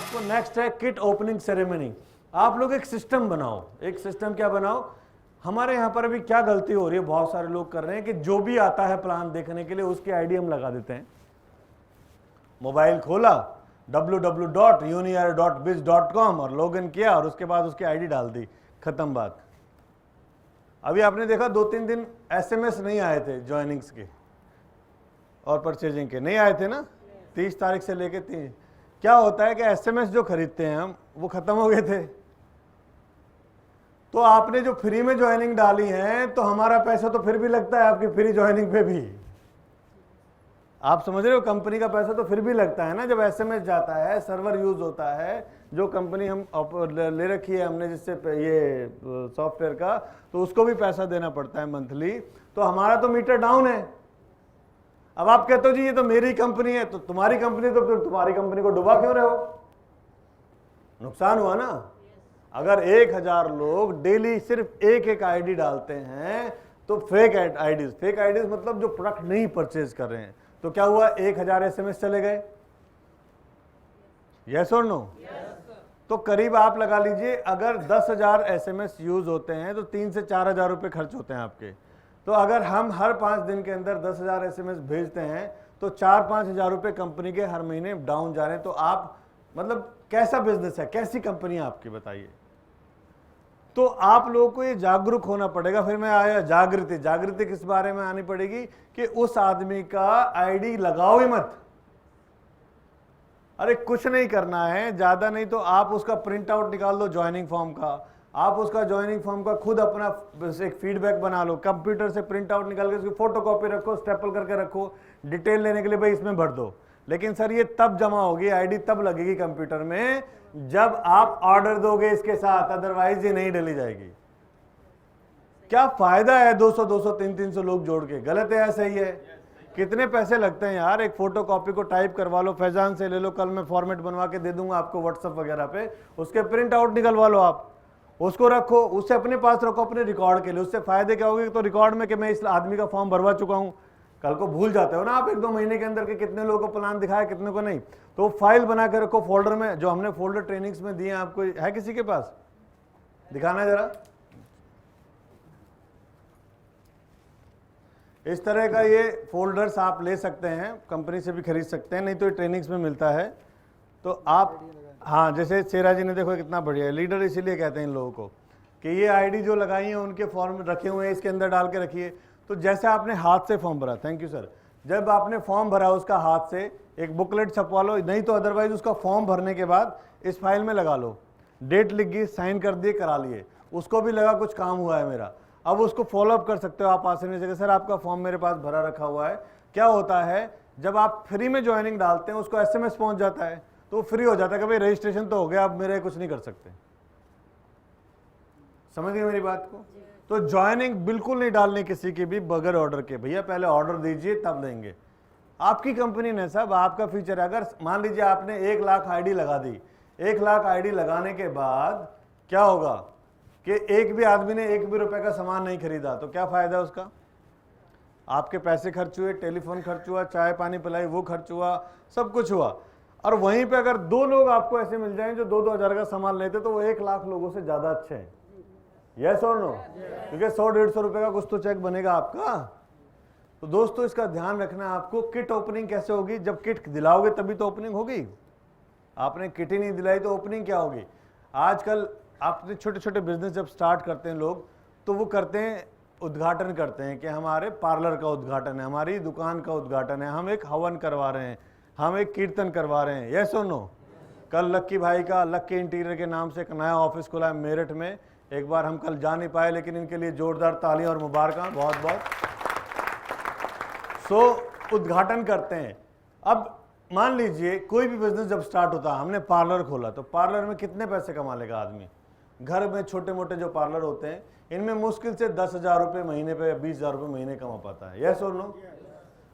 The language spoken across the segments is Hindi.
आपको नेक्स्ट है किट ओपनिंग सेरेमनी। आप लोग एक सिस्टम बनाओ। एक सिस्टम क्या बनाओ? हमारे यहाँ पर अभी क्या गलती हो रही है, बहुत सारे लोग कर रहे हैं कि जो भी आता है प्लान देखने के लिए उसकी आईडी हम लगा देते हैं। मोबाइल खोला www.uniar.biz.com और लॉगिन किया और उसके बाद उसकी आईडी डाल दी, खत्म बात। अभी आपने देखा 2-3 दिन एसएमएस नहीं आए थे ज्वाइनिंग्स के और परचेजिंग के, नहीं आए थे ना, 30 तारीख से लेके 3। क्या होता है कि एसएमएस जो खरीदते हैं हम वो खत्म हो गए थे, तो आपने जो फ्री में ज्वाइनिंग डाली है तो हमारा पैसा तो फिर भी लगता है आपकी फ्री ज्वाइनिंग पे भी। आप समझ रहे हो, कंपनी का पैसा तो फिर भी लगता है ना जब एसएमएस जाता है, सर्वर यूज होता है, जो कंपनी हम ले रखी है हमने जिससे ये सॉफ्टवेयर का, तो उसको भी पैसा देना पड़ता है मंथली, तो हमारा तो मीटर डाउन है। अब आप कहते हो जी ये तो मेरी कंपनी है, तो तुम्हारी कंपनी, तो फिर तुम्हारी कंपनी को डुबा क्यों रहे हो? नुकसान हुआ ना। अगर 1000 लोग डेली सिर्फ एक आईडी डालते हैं तो फेक आईडीज मतलब जो प्रोडक्ट नहीं परचेज कर रहे हैं, तो क्या हुआ? 1000 एसएमएस चले गए। यस और नो? तो करीब आप लगा लीजिए अगर 10,000 एसएमएस यूज होते हैं तो 3 से 4,000 रुपए खर्च होते हैं आपके। तो अगर हम हर 5 दिन के अंदर 10,000 एसएमएस भेजते हैं तो 4-5 हजार रुपए कंपनी के हर महीने डाउन जा रहे हैं। तो आप मतलब कैसा बिजनेस है, कैसी कंपनी है आपकी, बताइए। तो आप लोगों को ये जागरूक होना पड़ेगा। फिर मैं आया जागृति किस बारे में आनी पड़ेगी कि उस आदमी का आईडी लगाओ ही मत। अरे कुछ नहीं करना है, ज्यादा नहीं तो आप उसका प्रिंट आउट निकाल दो ज्वाइनिंग फॉर्म का, आप उसका ज्वाइनिंग फॉर्म का खुद अपना एक फीडबैक बना लो, कंप्यूटर से प्रिंट आउट निकाल के उसकी फोटो कॉपी रखो, स्टेपल करके रखो, डिटेल लेने के लिए भाई इसमें भर दो। लेकिन सर ये तब जमा होगी, आईडी तब लगेगी कंप्यूटर में जब आप ऑर्डर दोगे इसके साथ, अदरवाइज ये नहीं डली जाएगी। क्या फायदा है 200, 300 लोग जोड़ के? गलत है या सही है? कितने पैसे लगते हैं यार, एक फोटो कॉपी को टाइप करवा लो, फैजान से ले लो, कल मैं फॉर्मेट बनवा के दे दूंगा आपको व्हाट्सएप वगैरह पे, उसके प्रिंट आउट निकलवा लो, आप उसको रखो, उससे अपने पास रखो अपने रिकॉर्ड के लिए। उससे फायदे क्या होंगे? तो रिकॉर्ड में कि मैं इस आदमी का फॉर्म भरवा चुका हूं, कल को भूल जाते हो ना आप 1-2 महीने के अंदर के कितने लोगों को प्लान दिखाया कितने को नहीं, तो फाइल बना के रखो फोल्डर में, जो हमने फोल्डर ट्रेनिंग्स में दिए आपको, है किसी के पास? दिखाना है जरा। इस तरह का ये फोल्डर्स आप ले सकते हैं, कंपनी से भी खरीद सकते हैं, नहीं तो ये ट्रेनिंग्स में मिलता है। तो आप, हाँ, जैसे शेरा जी ने देखो कितना बढ़िया है, लीडर इसीलिए कहते हैं इन लोगों को कि ये आईडी जो लगाई है उनके फॉर्म रखे हुए हैं, इसके अंदर डाल के रखिए। तो जैसे आपने हाथ से फॉर्म भरा, थैंक यू सर, जब आपने फॉर्म भरा उसका हाथ से एक बुकलेट छपवा लो, नहीं तो अदरवाइज उसका फॉर्म भरने के बाद इस फाइल में लगा लो, डेट लिख गई, साइन कर दिए, करा लिए, उसको भी लगा कुछ काम हुआ है मेरा। अब उसको फॉलोअप कर सकते हो आप आसानी से, सर आपका फॉर्म मेरे पास भरा रखा हुआ है। क्या होता है जब आप फ्री में ज्वाइनिंग डालते हैं उसको एसएमएस पहुंच जाता है तो फ्री हो जाता है कि भाई रजिस्ट्रेशन तो हो गया, अब मेरे कुछ नहीं कर सकते। समझ गए मेरी बात को? तो ज्वाइनिंग बिल्कुल नहीं डालनी किसी की भी बगैर ऑर्डर के। भैया पहले ऑर्डर दीजिए तब देंगे। आपकी कंपनी ने सब आपका फीचर है। अगर मान लीजिए आपने 1 लाख आईडी लगा दी, 1 लाख आईडी लगाने के बाद क्या होगा कि एक भी आदमी ने 1 भी रुपए का सामान नहीं खरीदा, तो क्या फायदा उसका? आपके पैसे खर्च हुए, टेलीफोन खर्च हुआ, चाय पानी पिलाई वो खर्च हुआ, सब कुछ हुआ। और वहीं पे अगर 2 लोग आपको ऐसे मिल जाएं जो 2-2 हजार का सामान लेते तो वो 1 लाख लोगों से ज्यादा अच्छे हैं। यस और नो? क्योंकि 100-150 रुपए का कुछ तो चेक बनेगा आपका। तो दोस्तों इसका ध्यान रखना आपको। किट ओपनिंग कैसे होगी? जब किट दिलाओगे तभी तो ओपनिंग होगी। आपने किट ही नहीं दिलाई तो ओपनिंग क्या होगी? आजकल आपने छोटे छोटे बिजनेस जब स्टार्ट करते हैं लोग, तो वो करते हैं, उद्घाटन करते हैं कि हमारे पार्लर का उद्घाटन है, हमारी दुकान का उद्घाटन है, हम एक हवन करवा रहे हैं, हम एक कीर्तन करवा रहे हैं। यस और नो? कल लक्की भाई का लक्की इंटीरियर के नाम से एक नया ऑफिस खुला है मेरठ में। एक बार हम कल जा नहीं पाए, लेकिन इनके लिए जोरदार तालियां और मुबारक, बहुत बहुत। सो उद्घाटन करते हैं। अब मान लीजिए कोई भी बिजनेस जब स्टार्ट होता है, हमने पार्लर खोला, तो पार्लर में कितने पैसे कमा लेगा आदमी? घर में छोटे मोटे जो पार्लर होते हैं इनमें मुश्किल से 10,000 रुपये महीने पे या 20,000 रुपये महीने कमा पाता है। यस और नो?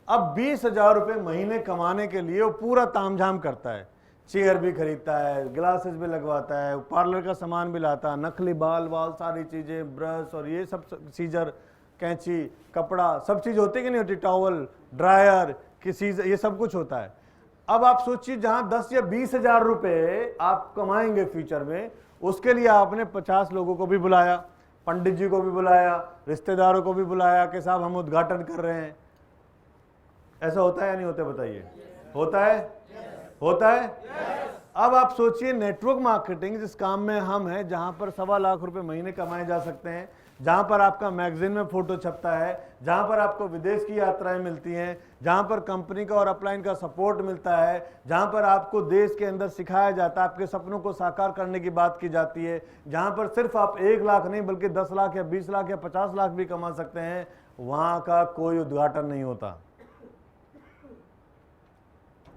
अब 20,000 रुपये महीने कमाने के लिए वो पूरा तामझाम करता है, चेयर भी खरीदता है, ग्लासेस भी लगवाता है, पार्लर का सामान भी लाता है, नकली बाल वाल सारी चीजें, ब्रश और ये सब, सीजर, कैंची, कपड़ा, सब चीज होती कि नहीं होती, टॉवल, ड्रायर की चीज, ये सब कुछ होता है। अब आप सोचिए जहां 10 या 20 हजार रुपए आप कमाएंगे फ्यूचर में, उसके लिए आपने 50 लोगों को भी बुलाया, पंडित जी को भी बुलाया, रिश्तेदारों को भी बुलाया कि साहब हम उद्घाटन कर रहे हैं। ऐसा होता है या नहीं होता बताइए? होता है? होता है? अब आप सोचिए नेटवर्क मार्केटिंग जिस काम में हम हैं, जहां पर 1.25 लाख रुपए महीने कमाए जा सकते हैं, जहां पर आपका मैगजीन में फोटो छपता है, जहां पर आपको विदेश की यात्राएं मिलती हैं, जहां पर कंपनी का और अपलाइन का सपोर्ट मिलता है, जहां पर आपको देश के अंदर सिखाया जाता है, आपके सपनों को साकार करने की बात की जाती है, जहां पर सिर्फ आप 1 लाख नहीं बल्कि 10 लाख या 20 लाख या 50 लाख भी कमा सकते हैं, वहां का कोई उद्घाटन नहीं होता।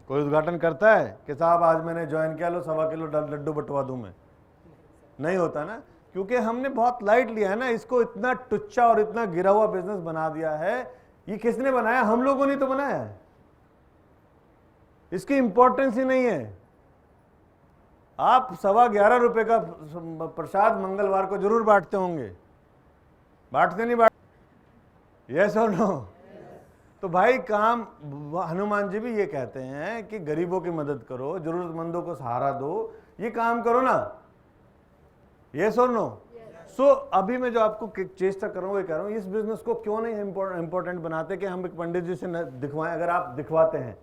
कोई उद्घाटन करता है कि साहब आज मैंने ज्वाइन किया, लो 1.25 किलो लड्डू बंटवा दूं मैं? नहीं होता ना, क्योंकि हमने बहुत लाइट लिया है ना, इसको इतना टुच्चा और इतना गिरा हुआ बिजनेस बना दिया है। ये किसने बनाया? हम लोगों ने तो बनाया है। इसकी इंपॉर्टेंस ही नहीं है। आप 11.25 रुपए का प्रसाद मंगलवार को जरूर बांटते होंगे, बांटते नहीं? यस और नो? तो भाई काम, हनुमान जी भी ये कहते हैं कि गरीबों की मदद करो, जरूरतमंदों को सहारा दो, ये काम करो ना। यस और नो? सो अभी मैं जो आपको चेष्टा कर रहा हूँ, ये कह रहा हूँ, इस बिजनेस को क्यों नहीं इंपॉर्टेंट बनाते कि हम एक पंडित जी से दिखवाएं। अगर आप दिखवाते हैं,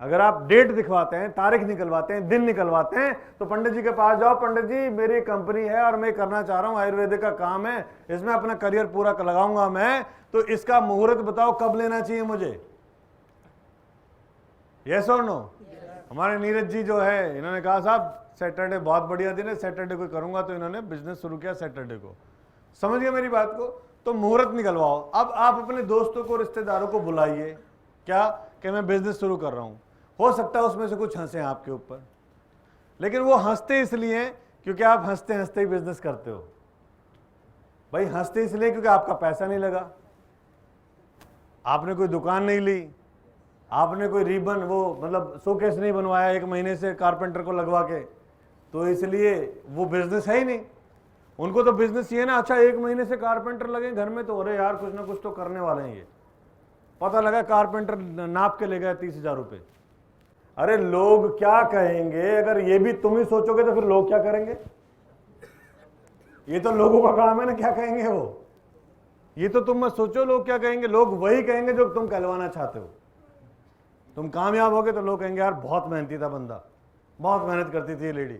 अगर आप डेट दिखवाते हैं, तारीख निकलवाते हैं, दिन निकलवाते हैं, तो पंडित जी के पास जाओ, पंडित जी मेरी कंपनी है और मैं करना चाह रहा हूं, आयुर्वेदिक का काम है, इसमें अपना करियर पूरा लगाऊंगा मैं, तो इसका मुहूर्त बताओ कब लेना चाहिए मुझे? यस और नो? हमारे नीरज जी जो है, इन्होंने कहा साहब सैटरडे बहुत बढ़िया दिन है, सैटरडे को करूंगा, तो इन्होंने बिजनेस शुरू किया सैटरडे को। समझ गए मेरी बात को? तो मुहूर्त निकलवाओ। अब आप अपने दोस्तों को, रिश्तेदारों को बुलाइए, क्या कि मैं बिजनेस शुरू कर रहा हूं। हो सकता है उसमें से कुछ हंसे आपके ऊपर, लेकिन वो हंसते इसलिए क्योंकि आप हंसते हंसते ही बिजनेस करते हो। भाई हंसते इसलिए क्योंकि आपका पैसा नहीं लगा, आपने कोई दुकान नहीं ली, आपने कोई रिबन वो मतलब शोकेस नहीं बनवाया 1 महीने से कारपेंटर को लगवा के, तो इसलिए वो बिजनेस है ही नहीं। उनको तो बिजनेस ये ना, अच्छा 1 महीने से कारपेंटर लगे घर में, तो अरे यार कुछ ना कुछ तो करने वाले हैं ये। पता लगा कारपेंटर नाप के ले गया 30,000 रुपये। अरे लोग क्या कहेंगे? अगर ये भी तुम ही सोचोगे तो फिर लोग क्या करेंगे? ये तो लोगों का काम है ना, क्या कहेंगे वो? ये तो तुम मत सोचो लोग क्या कहेंगे। लोग वही कहेंगे जो तुम कहलवाना चाहते हो। तुम कामयाब होगे तो लोग कहेंगे यार बहुत मेहनती था बंदा, बहुत मेहनत करती थी ये लेडी।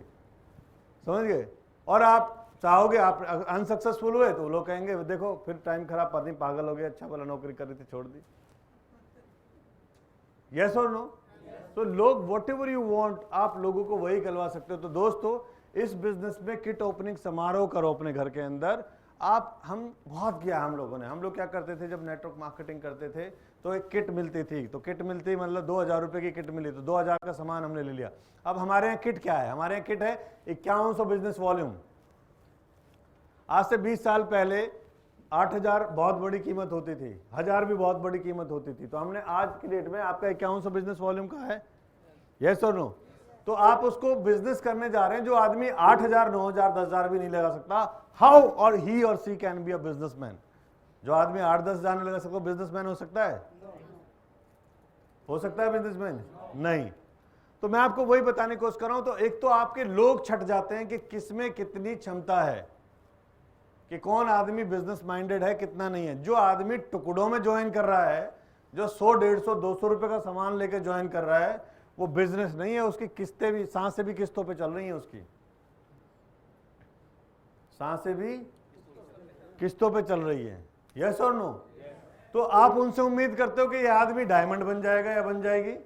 समझ गए? और आप चाहोगे, आप अनसक्सेसफुल हुए तो लोग कहेंगे देखो फिर टाइम खराब, पत्नी पागल हो गया, अच्छा भला नौकरी कर रही थी छोड़ दी। यस और नो? तो लोग वॉट एवर यू वॉन्ट, आप लोगों को वही करवा सकते हो। तो दोस्तों इस बिजनेस में किट ओपनिंग समारोह करो अपने घर के अंदर। आप, हम बहुत किया हम लोगों ने। हम लोग क्या करते थे जब नेटवर्क मार्केटिंग करते थे, तो एक किट मिलती थी, तो किट मिलती मतलब 2,000 रुपए की किट मिली, तो 2,000 का सामान हमने ले लिया। अब हमारे यहाँ किट क्या है? हमारे यहाँ किट है 5100 बिजनेस वॉल्यूम। आज से 20 साल पहले 8,000 बहुत बड़ी कीमत होती थी, 1,000 भी बहुत बड़ी कीमत होती थी। तो हमने आज की डेट में आपका 5100 बिजनेस वॉल्यूम का है, यस और नो? तो आप उसको बिजनेस करने जा रहे हैं। जो आदमी 8,000, 9,000, 10,000 भी नहीं लगा सकता, हाउ और ही और सी कैन बी अ बिजनेसमैन? जो आदमी 8-10 हजार नहीं लगा सकता बिजनेसमैन हो सकता है? हो सकता है बिजनेसमैन? नहीं। तो मैं आपको वही बताने की कोशिश कर रहा हूं। तो एक तो आपके लोग छट जाते हैं कि किसमें कितनी क्षमता है, कि कौन आदमी बिजनेस माइंडेड है, कितना नहीं है। जो आदमी टुकड़ों में ज्वाइन कर रहा है, जो 100, 150, 200 रुपए का सामान लेके ज्वाइन कर रहा है, वो बिजनेस नहीं है। उसकी किस्तें भी, सांसें भी किस्तों पे चल रही हैं, उसकी सांसें भी किस्तों पे चल रही है। यस और नो? तो आप उनसे उम्मीद करते हो कि ये आदमी डायमंड बन जाएगा या बन जाएगी?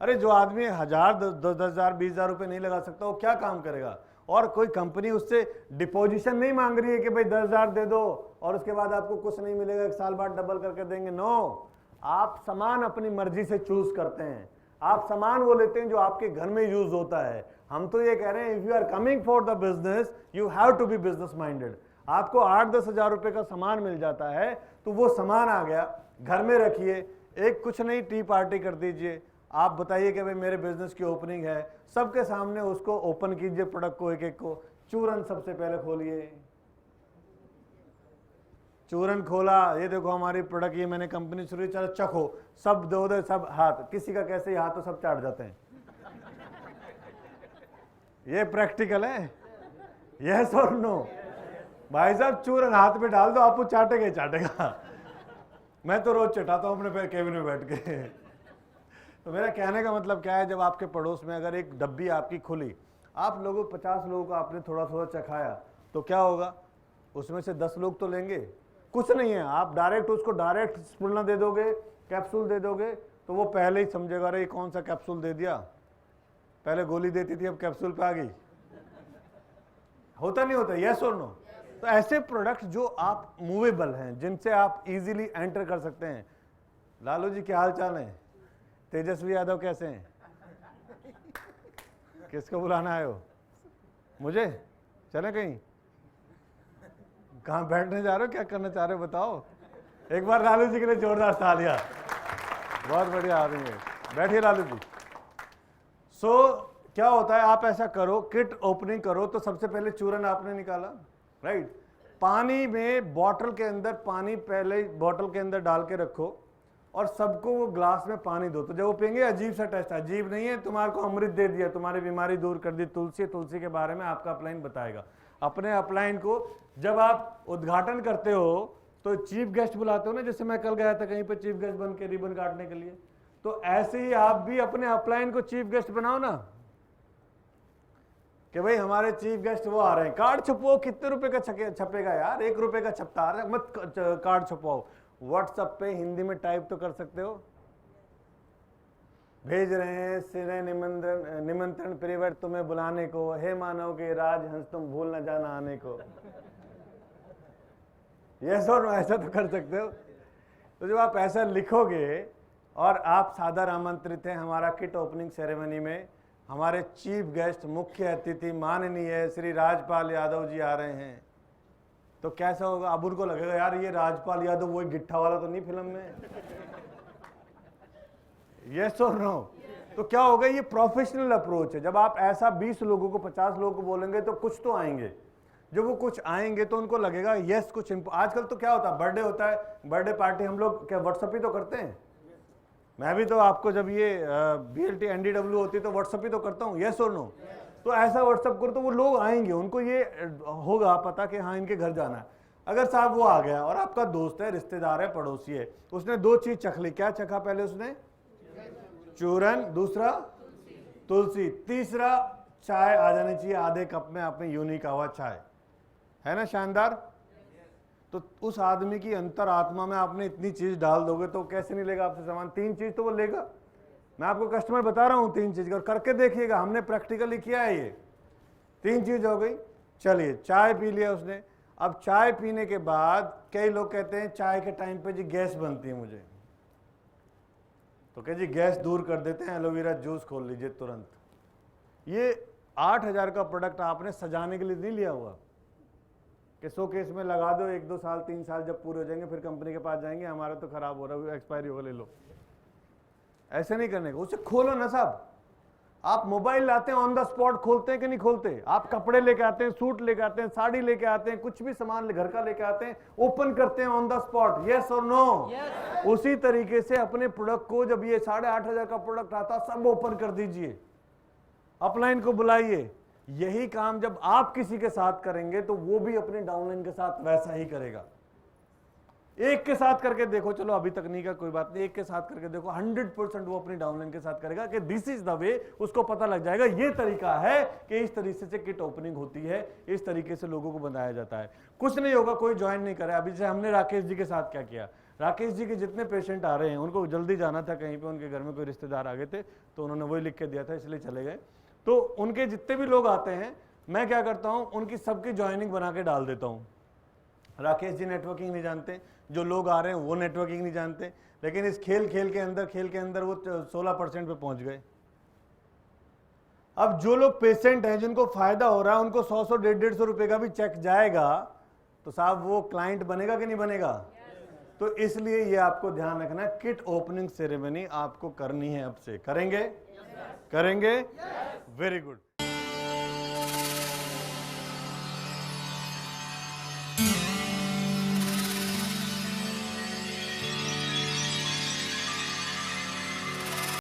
अरे जो आदमी 1,000, 10,000, 20,000 रुपए नहीं लगा सकता, वो क्या काम करेगा? और कोई कंपनी उससे डिपोजिशन नहीं मांग रही है कि भाई 10,000 दे दो और उसके बाद आपको कुछ नहीं मिलेगा, 1 साल बाद डबल करके देंगे। नो, आप सामान अपनी मर्जी से चूज करते हैं। आप सामान वो लेते हैं जो आपके घर में यूज होता है। हम तो ये कह रहे हैं, if you are coming for the business you have to be business minded. आपको 8-10 हजार रुपए का सामान मिल जाता है, तो वो सामान आ गया, घर में रखिए, एक कुछ नहीं टी पार्टी कर दीजिए। आप बताइए कि भाई मेरे बिजनेस की ओपनिंग है, सबके सामने उसको ओपन कीजिए, प्रोडक्ट को एक एक को। चूरन सबसे पहले खोलिए, चूरन खोला, ये देखो हमारी प्रोडक्ट, ये मैंने कंपनी शुरू की, चलो चखो, सब दो दो सब हाथ, किसी का कैसे ही हाथ तो सब चाट जाते हैं। ये प्रैक्टिकल है, यस और नो? भाई साहब चूरन हाथ में डाल दो, आपको चाटेगा ही चाटेगा। मैं तो रोज चटाता हूँ अपने केबिन में बैठ के। तो मेरा कहने का मतलब क्या है, जब आपके पड़ोस में अगर एक डब्बी आपकी खुली, आप लोगों 50 लोगों को आपने थोड़ा थोड़ा चखाया, तो क्या होगा, उसमें से 10 लोग तो लेंगे, कुछ नहीं है। आप डायरेक्ट उसको डायरेक्ट स्पूलना दे दोगे, कैप्सूल दे दोगे, तो वो पहले ही समझेगा अरे कौन सा कैप्सूल दे दिया, पहले गोली देती थी अब कैप्सूल पे आ गई। होता नहीं होता, यस और नो? तो ऐसे प्रोडक्ट जो आप मूवेबल हैं, जिनसे आप इजीली एंटर कर सकते हैं। लालू जी क्या हाल चाल है? तेजस्वी यादव कैसे हैं? किसको बुलाना आए हो? मुझे? चले कहीं? कहाँ बैठने जा रहे हो, क्या करना चाह रहे हो बताओ? एक बार लालू जी के लिए जोरदार तालियां। बहुत बढ़िया आदमी है, बैठिए लालू जी। क्या होता है, आप ऐसा करो, किट ओपनिंग करो, तो सबसे पहले चूरन आपने निकाला, राइट? पानी में बॉटल के अंदर, पानी पहले बॉटल के अंदर डाल के रखो और सबको वो ग्लास में पानी दो। तो जब वो पियेंगे, अजीब सा टेस्ट, अजीब नहीं है, तुम्हारे को अमृत दे दिया, तुम्हारी बीमारी दूर कर दी, तुलसी के बारे में आपका अपलाइन बताएगा। अपने अपलाइन को जब आप उद्घाटन करते हो तो चीफ गेस्ट बुलाते हो ना, जैसे मैं कल गया था कहीं पे चीफ गेस्ट बन के रिबन काटने के लिए, तो ऐसे ही आप भी अपने अपलाइन को चीफ गेस्ट बनाओ ना, कि भाई हमारे चीफ गेस्ट वो आ रहे हैं। कार्ड छपवाओ, कितने रुपए का छपेगा यार, 1 रुपए का छपता आ रहा है, मत कार्ड छपवाओ, व्हाट्सएप पे हिंदी में टाइप तो कर सकते हो। भेज रहे हैं सिरे निमंत्रण परिवर तुम्हें बुलाने को, हे मानव के राजहंस तुम भूल न जाना आने को। यस और नो? ऐसा तो कर सकते हो। तो जब आप ऐसा लिखोगे और आप सादर आमंत्रित हैं हमारा किट ओपनिंग सेरेमनी में, हमारे चीफ गेस्ट मुख्य अतिथि माननीय श्री राजपाल यादव जी आ रहे हैं, तो कैसा होगा? अब उनको लगेगा यार ये राजपाल यादव वही गिट्ठा वाला तो नहीं फिल्म में। यस और नो? तो क्या होगा, ये प्रोफेशनल अप्रोच है। जब आप ऐसा 20 लोगों को 50 लोगों को बोलेंगे तो कुछ तो आएंगे, जब वो कुछ आएंगे तो उनको लगेगा यस कुछ। आजकल तो क्या होता है, बर्थडे होता है, बर्थडे पार्टी हम लोग क्या व्हाट्सएप ही तो करते हैं। मैं भी तो आपको जब ये BLT NDW होती है तो व्हाट्सएप ही तो करता हूँ, यस और नो? तो ऐसा व्हाट्सएप करो तो वो लोग आएंगे, उनको ये होगा पता कि हाँ इनके घर जाना है। अगर साहब वो आ गया और आपका दोस्त है, रिश्तेदार है, पड़ोसी है, उसने 2 चीज चख ली, क्या चखा पहले उसने? चूरन, दूसरा तुलसी, तीसरा चाय आ जानी चाहिए आधे कप में, आप में यूनिक आवा चाय है ना, शानदार। तो उस आदमी की अंतर आत्मा में आपने इतनी चीज डाल दोगे तो कैसे नहीं लेगा आपसे सामान? 3 चीज तो वो लेगा। मैं आपको कस्टमर बता रहा हूं 3 चीज का, और करके देखिएगा, हमने प्रैक्टिकली किया है। ये 3 चीज हो गई। चलिए चाय पी लिया उसने। अब चाय पीने के बाद कई लोग कहते हैं चाय के टाइम पे जी गैस बनती है मुझे, तो कह जी गैस दूर कर देते हैं, एलोवेरा जूस खोल लीजिए तुरंत। ये 8000 का प्रोडक्ट आपने सजाने के लिए नहीं लिया हुआ कि शोकेस में लगा दो, 1-2 साल 3 साल जब पूरे हो जाएंगे फिर कंपनी के पास जाएंगे हमारा तो खराब हो रहा है, एक्सपायरी होगा ले लो। ऐसे नहीं करने का, उसे खोलो ना साहब। आप मोबाइल लाते हैं ऑन द स्पॉट खोलते हैं कि नहीं खोलते? आप कपड़े लेके आते हैं, सूट लेके आते हैं, साड़ी लेके आते हैं, कुछ भी सामान घर का लेके आते हैं, ओपन करते हैं ऑन द स्पॉट, यस और नो? उसी तरीके से अपने प्रोडक्ट को जब ये 8500 का प्रोडक्ट आता सब ओपन कर दीजिए, अपलाइन को बुलाइए। यही काम जब आप किसी के साथ करेंगे तो वो भी अपने डाउनलाइन के साथ वैसा ही करेगा। एक के साथ करके देखो, चलो अभी तक नहीं का कोई बात नहीं, एक के साथ करके देखो, 100% वो अपनी डाउनलाइन के साथ करेगा कि दिस इज द वे। उसको पता लग जाएगा ये तरीका है कि इस तरीके से किट ओपनिंग होती है, इस तरीके से लोगों को बनाया जाता है। कुछ नहीं होगा, कोई ज्वाइन नहीं करे। अभी जैसे हमने राकेश जी के साथ क्या किया, राकेश जी के जितने पेशेंट आ रहे हैं उनको जल्दी जाना था कहीं पे, उनके घर में कोई रिश्तेदार आ गए थे तो उन्होंने वही लिख के दिया था इसलिए चले गए। तो उनके जितने भी लोग आते हैं मैं क्या करता हूं, उनकी सबकी ज्वाइनिंग बना के डाल देता हूं। राकेश जी नेटवर्किंग नहीं जानते, जो लोग आ रहे हैं वो नेटवर्किंग नहीं जानते, लेकिन इस खेल के अंदर वो 16% पे पहुंच गए। अब जो लोग पेशेंट हैं जिनको फायदा हो रहा है उनको 100 150 रुपए का भी चेक जाएगा तो साहब वो क्लाइंट बनेगा कि नहीं बनेगा? तो इसलिए ये आपको ध्यान रखना है, किट ओपनिंग सेरेमनी आपको करनी है। अब से करेंगे? करेंगे? Very good.